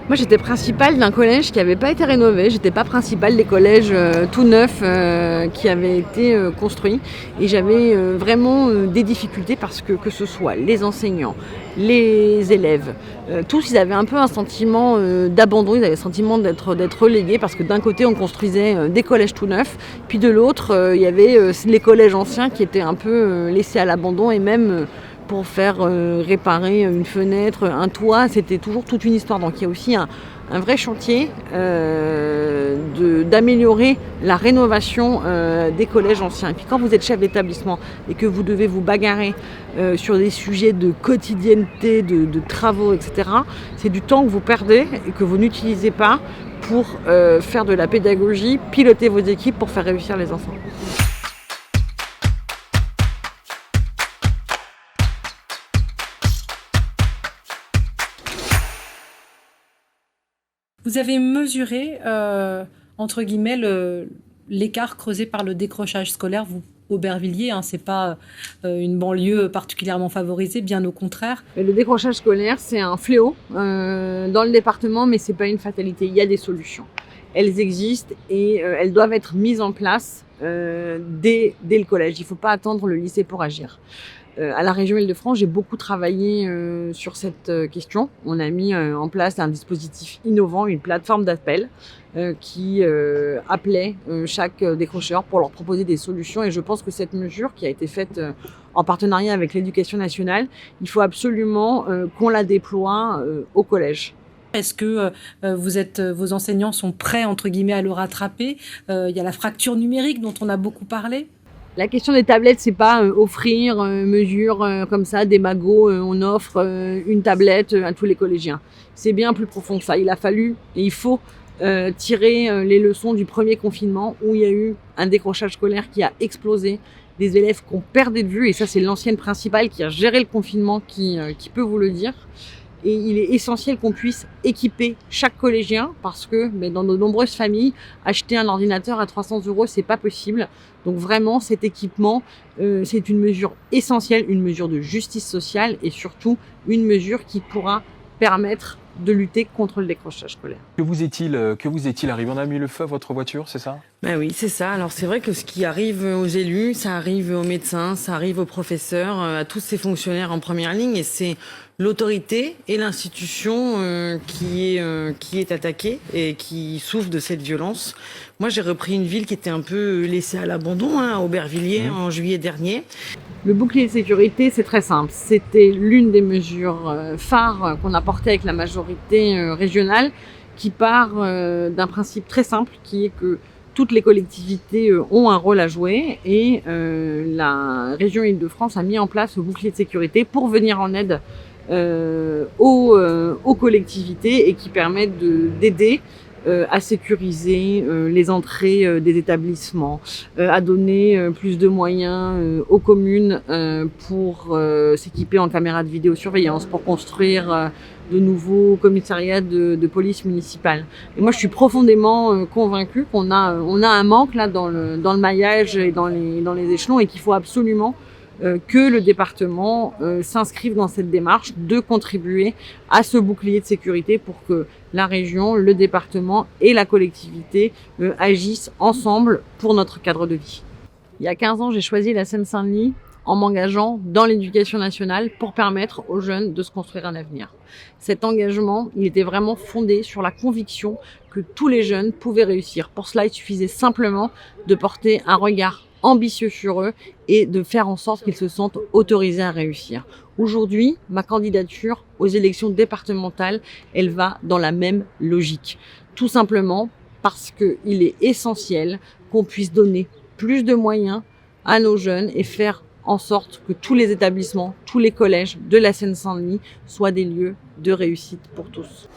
Moi, j'étais principale d'un collège qui n'avait pas été rénové. J'étais pas principale des collèges tout neufs qui avaient été construits. Et j'avais vraiment des difficultés parce que ce soit les enseignants, les élèves, tous, ils avaient un peu un sentiment d'abandon. Ils avaient le sentiment d'être relégués parce que d'un côté, on construisait des collèges tout neufs. Puis de l'autre, il y avait les collèges anciens qui étaient un peu laissés à l'abandon et même... pour faire réparer une fenêtre, un toit, c'était toujours toute une histoire. Donc il y a aussi un vrai chantier d'améliorer la rénovation des collèges anciens. Et puis quand vous êtes chef d'établissement et que vous devez vous bagarrer sur des sujets de quotidienneté, de travaux, etc., c'est du temps que vous perdez et que vous n'utilisez pas pour faire de la pédagogie, piloter vos équipes pour faire réussir les enfants. Vous avez mesuré, entre guillemets, l'écart creusé par le décrochage scolaire. Aubervilliers, c'est pas une banlieue particulièrement favorisée, bien au contraire. Le décrochage scolaire, c'est un fléau dans le département, mais c'est pas une fatalité. Il y a des solutions. Elles existent et elles doivent être mises en place dès le collège. Il ne faut pas attendre le lycée pour agir. À la région Île-de-France, j'ai beaucoup travaillé sur cette question. On a mis en place un dispositif innovant, une plateforme d'appel qui appelait chaque décrocheur pour leur proposer des solutions. Et je pense que cette mesure qui a été faite en partenariat avec l'Éducation nationale, il faut absolument qu'on la déploie au collège. Est-ce que vos enseignants sont prêts, entre guillemets, à le rattraper ? Il y a la fracture numérique dont on a beaucoup parlé. La question des tablettes, c'est pas offrir mesure comme ça des magots. On offre une tablette à tous les collégiens. C'est bien plus profond que ça. Il a fallu et il faut tirer les leçons du premier confinement où il y a eu un décrochage scolaire qui a explosé, des élèves qu'on perdait de vue. Et ça, c'est l'ancienne principale qui a géré le confinement qui peut vous le dire. Et il est essentiel qu'on puisse équiper chaque collégien parce que dans de nombreuses familles, acheter un ordinateur à 300 €, c'est pas possible. Donc vraiment, cet équipement, c'est une mesure essentielle, une mesure de justice sociale et surtout une mesure qui pourra permettre de lutter contre le décrochage scolaire. Que vous est-il arrivé? On a mis le feu à votre voiture, c'est ça? Ben oui, c'est ça. Alors c'est vrai que ce qui arrive aux élus, ça arrive aux médecins, ça arrive aux professeurs, à tous ces fonctionnaires en première ligne, et c'est l'autorité et l'institution qui est attaquée et qui souffre de cette violence. Moi, j'ai repris une ville qui était un peu laissée à l'abandon, à Aubervilliers, en juillet dernier. Le bouclier de sécurité, c'est très simple. C'était l'une des mesures phares qu'on a portées avec la majorité régionale, qui part d'un principe très simple, qui est que toutes les collectivités ont un rôle à jouer et la région Île-de-France a mis en place le bouclier de sécurité pour venir en aide aux collectivités et qui permettent d'aider à sécuriser les entrées des établissements, à donner plus de moyens aux communes pour s'équiper en caméras de vidéosurveillance, pour construire de nouveaux commissariats de police municipale. Et moi, je suis profondément convaincue qu'on a un manque là dans le maillage et dans les échelons et qu'il faut absolument que le département s'inscrive dans cette démarche de contribuer à ce bouclier de sécurité pour que la région, le département et la collectivité agissent ensemble pour notre cadre de vie. Il y a 15 ans, j'ai choisi la Seine-Saint-Denis en m'engageant dans l'éducation nationale pour permettre aux jeunes de se construire un avenir. Cet engagement, il était vraiment fondé sur la conviction que tous les jeunes pouvaient réussir. Pour cela, il suffisait simplement de porter un regard ambitieux sur eux et de faire en sorte qu'ils se sentent autorisés à réussir. Aujourd'hui, ma candidature aux élections départementales, elle va dans la même logique. Tout simplement parce qu'il est essentiel qu'on puisse donner plus de moyens à nos jeunes et faire en sorte que tous les établissements, tous les collèges de la Seine-Saint-Denis soient des lieux de réussite pour tous.